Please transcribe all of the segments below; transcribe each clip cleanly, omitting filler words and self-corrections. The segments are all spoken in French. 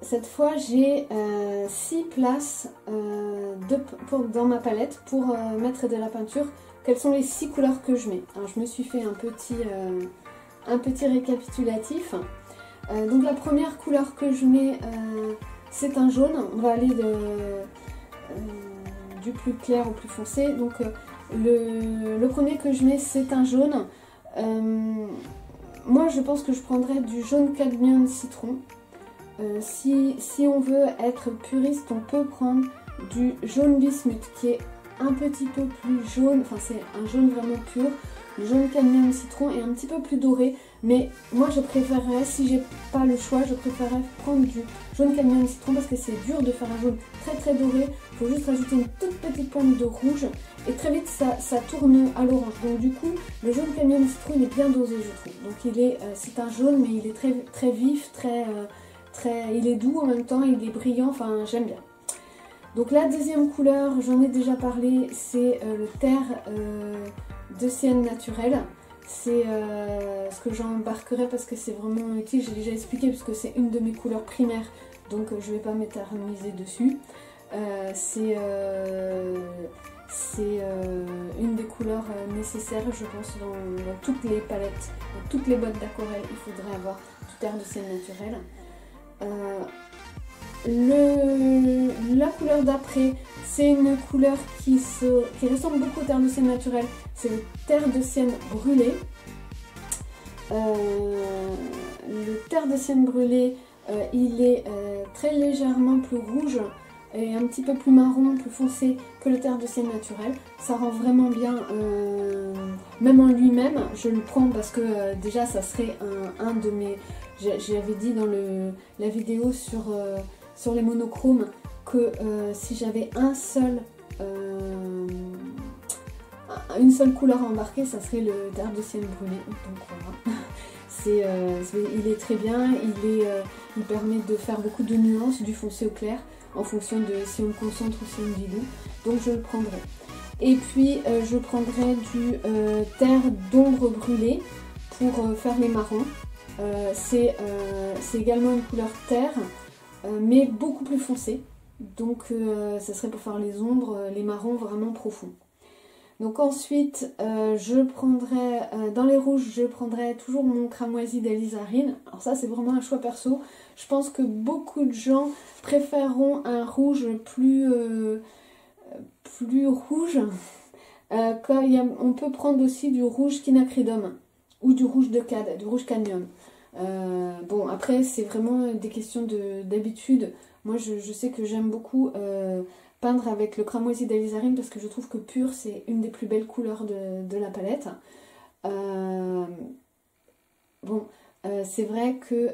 cette fois j'ai 6 places dans ma palette pour mettre de la peinture. Quelles sont les 6 couleurs que je mets? Alors je me suis fait un petit récapitulatif. Donc la première couleur que je mets, c'est un jaune. On va aller du plus clair au plus foncé. Donc le premier que je mets, c'est un jaune. Moi je pense que je prendrais du jaune cadmium citron. Si on veut être puriste, on peut prendre du jaune bismuth qui est un petit peu plus jaune, enfin c'est un jaune vraiment pur. Le jaune cadmium citron est un petit peu plus doré, mais moi je préférerais, si j'ai pas le choix, je préférerais prendre du jaune cadmium citron parce que c'est dur de faire un jaune très très doré. Il faut juste rajouter une toute petite pointe de rouge et très vite ça tourne à l'orange. Donc du coup le jaune cadmium citron il est bien dosé je trouve. Donc c'est un jaune mais il est très, très vif, il est doux en même temps, il est brillant, enfin j'aime bien. Donc la deuxième couleur, j'en ai déjà parlé, c'est le terre de sienne naturelle. C'est ce que j'embarquerai parce que c'est vraiment utile, j'ai déjà expliqué parce que c'est une de mes couleurs primaires, donc je ne vais pas m'éterniser dessus. C'est une des couleurs nécessaires je pense dans toutes les palettes, dans toutes les boîtes d'aquarelle, il faudrait avoir du terre de sienne naturelle. La couleur d'après, c'est une couleur qui ressemble beaucoup au terre de sienne naturelle, c'est le terre de sienne brûlé. Le terre de sienne brûlé, il est très légèrement plus rouge et un petit peu plus marron, plus foncé que le terre de sienne naturel. Ça rend vraiment bien, même en lui-même, je le prends parce que déjà ça serait un de mes... J'avais dit dans la vidéo sur les monochromes que si j'avais une seule couleur embarquée, ça serait le terre de sienne brûlé. Donc voilà, il est très bien, il permet de faire beaucoup de nuances, du foncé au clair, en fonction de si on le concentre ou si on le dilue. Donc je le prendrai. Et puis je prendrai du terre d'ombre brûlée pour faire les marrons. C'est également une couleur terre, mais beaucoup plus foncée. Donc ça serait pour faire les ombres, les marrons vraiment profonds. Donc ensuite, je prendrai, dans les rouges, je prendrai toujours mon cramoisi d'Alizarine. Alors ça, c'est vraiment un choix perso. Je pense que beaucoup de gens préféreront un rouge plus rouge. On peut prendre aussi du rouge quinacridum ou du rouge de cad, du rouge cadmium. Bon, après, c'est vraiment des questions d'habitude. Moi, je sais que j'aime beaucoup peindre avec le cramoisi d'Alizarine parce que je trouve que pur, c'est une des plus belles couleurs de la palette. C'est vrai que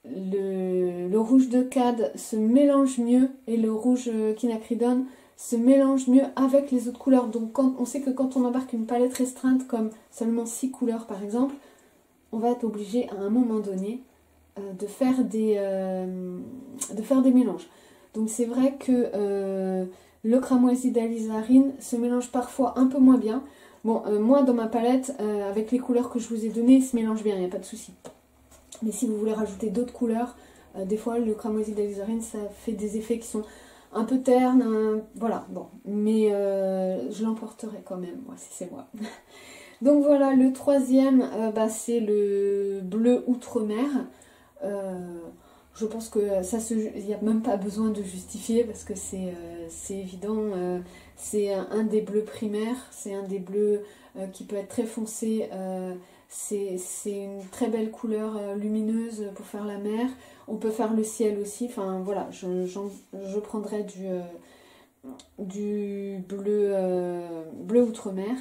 le rouge de cad se mélange mieux et le rouge quinacridone se mélange mieux avec les autres couleurs. Donc on sait que quand on embarque une palette restreinte comme seulement 6 couleurs par exemple, on va être obligé à un moment donné de faire des mélanges. Donc c'est vrai que le cramoisi d'Alizarine se mélange parfois un peu moins bien. Bon, moi dans ma palette, avec les couleurs que je vous ai données, il se mélange bien, il n'y a pas de souci. Mais si vous voulez rajouter d'autres couleurs, des fois le cramoisi d'Alizarine ça fait des effets qui sont un peu ternes, voilà, bon. Mais je l'emporterai quand même, moi, si c'est moi. Donc voilà, le troisième, c'est le bleu outre-mer. Je pense que ça il n'y a même pas besoin de justifier parce que c'est évident. C'est un des bleus primaires, c'est un des bleus qui peut être très foncé. C'est une très belle couleur lumineuse pour faire la mer. On peut faire le ciel aussi. Enfin voilà, je prendrai du bleu outre-mer.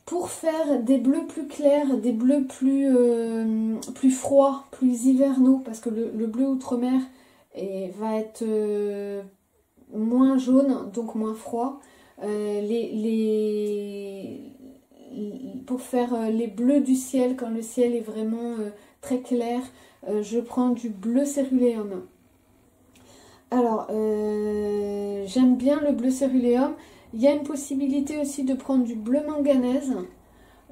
Pour faire des bleus plus clairs, des bleus plus froids, plus hivernaux, parce que le bleu outre-mer va être moins jaune, donc moins froid. Pour faire les bleus du ciel, quand le ciel est vraiment très clair, je prends du bleu céruléum. Alors, j'aime bien le bleu céruléum. Il y a une possibilité aussi de prendre du bleu manganèse.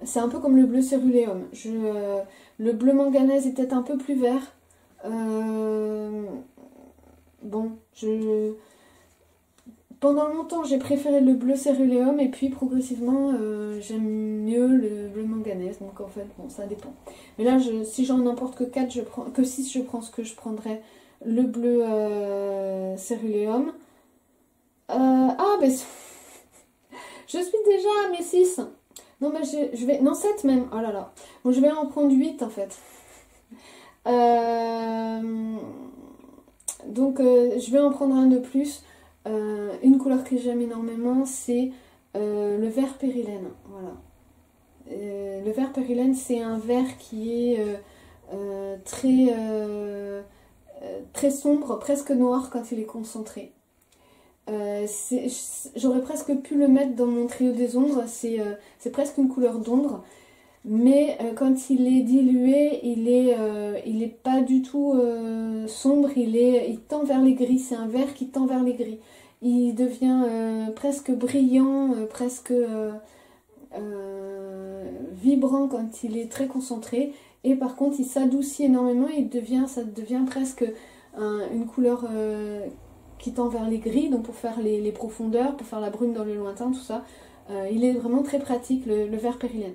C'est un peu comme le bleu céruléum. Le bleu manganèse est peut-être un peu plus vert. Bon, pendant longtemps j'ai préféré le bleu céruléum et puis progressivement j'aime mieux le bleu manganèse. Donc en fait, bon, ça dépend. Mais là, si j'en emporte que 4, que 6, je pense que je prendrais le bleu céruléum. Ah, ben je suis déjà à mes 6. Non, mais je vais... Non, 7 même. Oh là là. Bon, je vais en prendre 8 en fait. Donc, je vais en prendre un de plus. Une couleur que j'aime énormément, c'est le vert périlène. Voilà. Le vert périlène, c'est un vert qui est très sombre, presque noir quand il est concentré. J'aurais presque pu le mettre dans mon trio des ombres, c'est presque une couleur d'ombre, mais quand il est dilué, il est pas du tout sombre, il tend vers les gris, c'est un vert qui tend vers les gris. Il devient presque brillant, presque vibrant quand il est très concentré, et par contre il s'adoucit énormément et ça devient presque une couleur qui tend vers les gris, donc pour faire les profondeurs, pour faire la brume dans le lointain, tout ça. Il est vraiment très pratique, le vert périlène.